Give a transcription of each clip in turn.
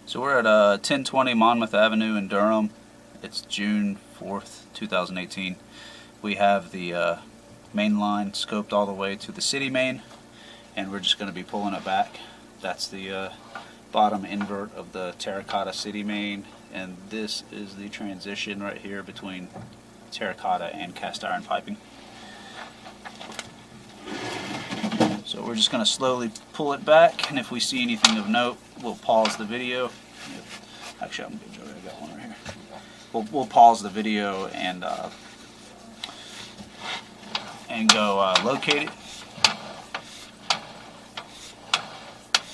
So we're at 1020 Monmouth Avenue in Durham. It's June 4th, 2018. We have the main line scoped all the way to the city main, and we're just going to be pulling it back. That's the bottom invert of the terracotta city main, and this is the transition right here between terracotta and cast iron piping. So we're just going to slowly pull it back, and if we see anything of note, we'll pause the video. Actually, I'm good, Joey. I got one right here. We'll pause the video and go locate it.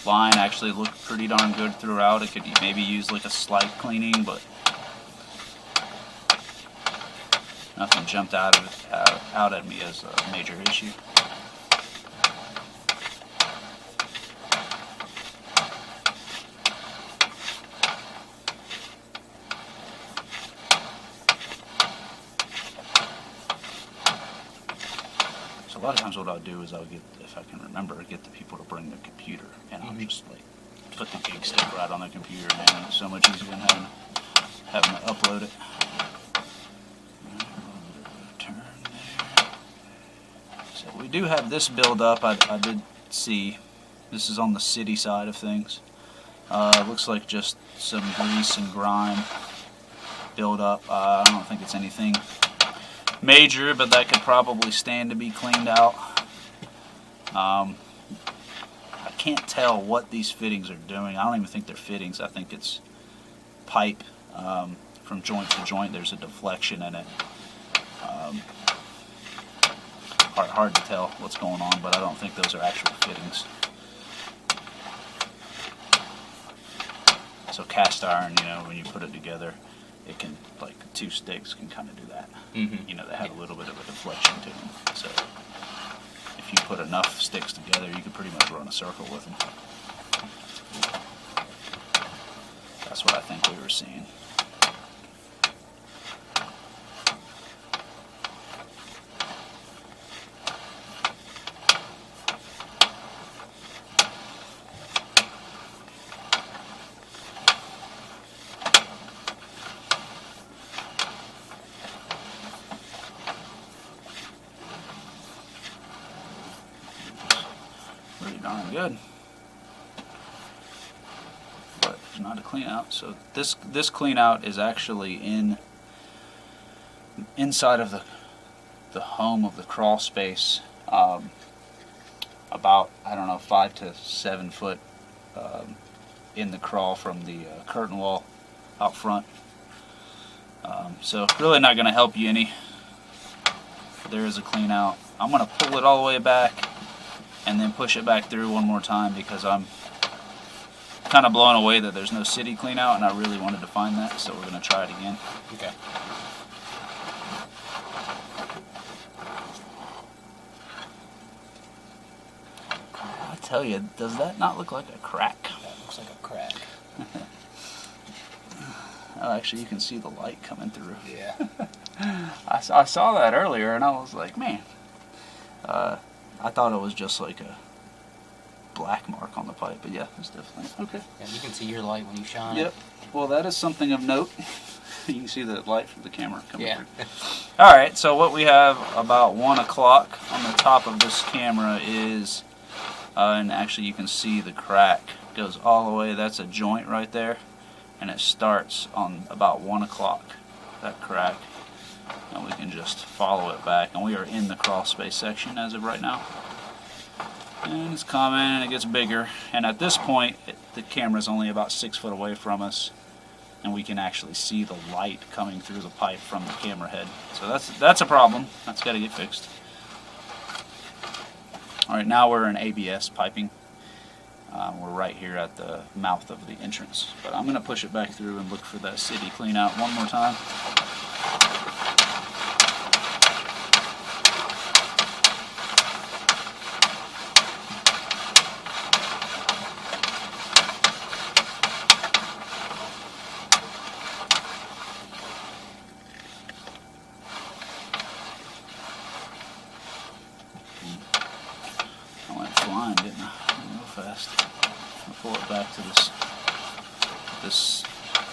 Line actually looked pretty darn good throughout. It could maybe use like a slight cleaning, but nothing jumped out at me as a major issue. So a lot of times what I'll do is I'll get, if I can remember, get the people to bring their computer, and I'll just like put the gig stick right on their computer, and it's so much easier than having to upload it. Turn there. So we do have this build up. I did see this is on the city side of things. It looks like just some grease and grime build up. I don't think it's anything major, but that could probably stand to be cleaned out. I can't tell what these fittings are doing. I don't even think they're fittings. I think it's pipe from joint to joint. There's a deflection in it. Hard to tell what's going on, but I don't think those are actual fittings. So cast iron, you know, when you put it together, it can, like, two sticks can kind of do that. You know, they have a little bit of a deflection to them. So if you put enough sticks together, you can pretty much run a circle with them. That's what I think we were seeing. Pretty darn good, but it's not a clean out. So this clean out is actually inside of the home of the crawl space, about, I don't know, 5 to 7 foot in the crawl from the curtain wall out front. So really not going to help you any. There is a clean out. I'm going to pull it all the way back and then push it back through one more time, because I'm kind of blown away that there's no city clean out, and I really wanted to find that, so we're going to try it again. Okay. I tell you, does that not look like a crack? That looks like a crack. Oh, actually, you can see the light coming through. Yeah. I saw that earlier, and I was like, man. I thought it was just like a black mark on the pipe, but yeah, it's definitely okay. Yeah, you can see your light when you shine. Yep. Well, that is something of note. You can see the light from the camera coming through. All right. So what we have about 1 o'clock on the top of this camera is, and actually you can see the crack goes all the way. That's a joint right there, and it starts on about 1 o'clock. That crack. And we can just follow it back, and we are in the crawl space section as of right now, and it's coming and it gets bigger, and at this point the camera's only about 6 foot away from us, and we can actually see the light coming through the pipe from the camera head. So that's a problem. That's got to get fixed. Alright, now we're in ABS piping. We're right here at the mouth of the entrance, but I'm going to push it back through and look for that city clean out one more time. I went flying, didn't I? Real fast. I'll pull it back to this this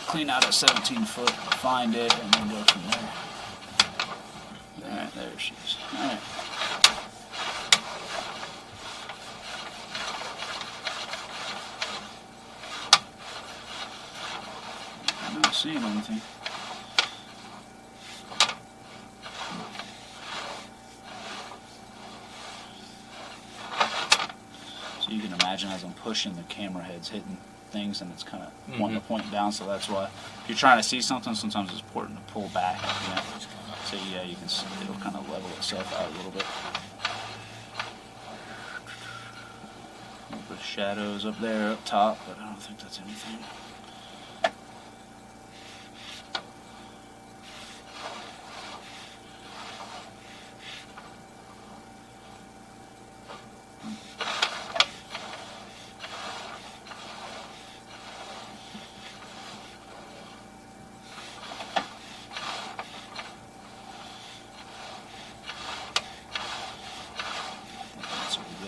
clean out at 17 foot, find it, and then go from there. Alright, there she is. Alright. I'm not seeing anything. So you can imagine as I'm pushing, the camera head's hitting things and it's kind of wanting to point down, so that's why if you're trying to see something, sometimes it's important to pull back, you know? So yeah, you can see it'll kind of level itself out a little bit. A little bit of shadows up there up top, but I don't think that's anything.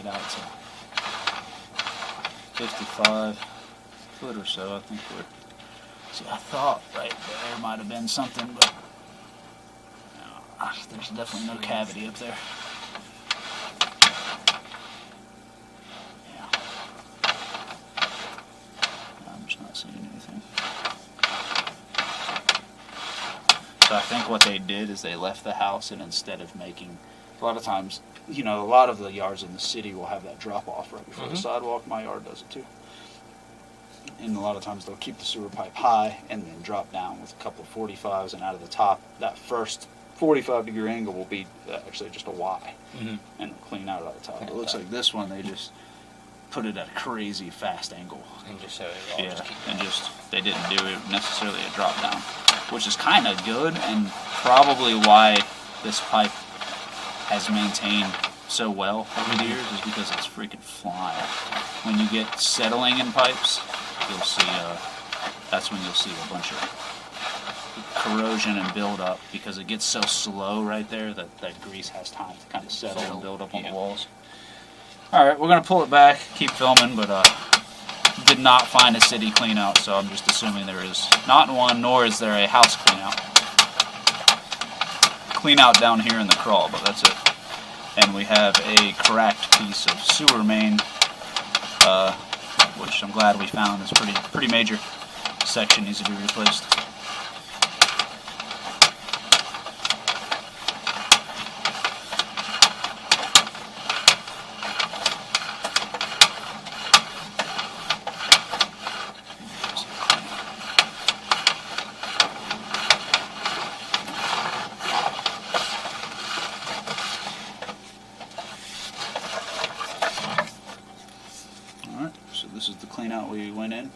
Out to 55 foot or so. I think we're. See, I thought right there might have been something, but no, there's definitely no cavity up there. Yeah, I'm just not seeing anything. So I think what they did is they left the house, and instead of making, a lot of times, you know, a lot of the yards in the city will have that drop off right before the sidewalk. My yard does it too. And a lot of times they'll keep the sewer pipe high and then drop down with a couple of 45s, and out of the top, that first 45-degree angle will be actually just a Y, and clean out at the top. It looks like this one, they just put it at a crazy fast angle. And just so it all just keep and they didn't do it necessarily a drop down, which is kind of good, and probably why this pipe has maintained so well over the years is because it's freaking flying. When you get settling in pipes, you'll see that's when you'll see a bunch of corrosion and buildup, because it gets so slow right there that grease has time to kind of settle and build up on the walls. Alright, we're going to pull it back, keep filming, but did not find a city clean out, so I'm just assuming there is not one, nor is there a house clean out. Clean out down here in the crawl, but that's it. And we have a cracked piece of sewer main, which I'm glad we found. It's pretty major. Section needs to be replaced. So this is the clean out we went in,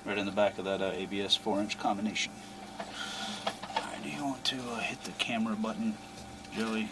right in the back of that ABS 4-inch combination. Alright, do you want to hit the camera button, Joey?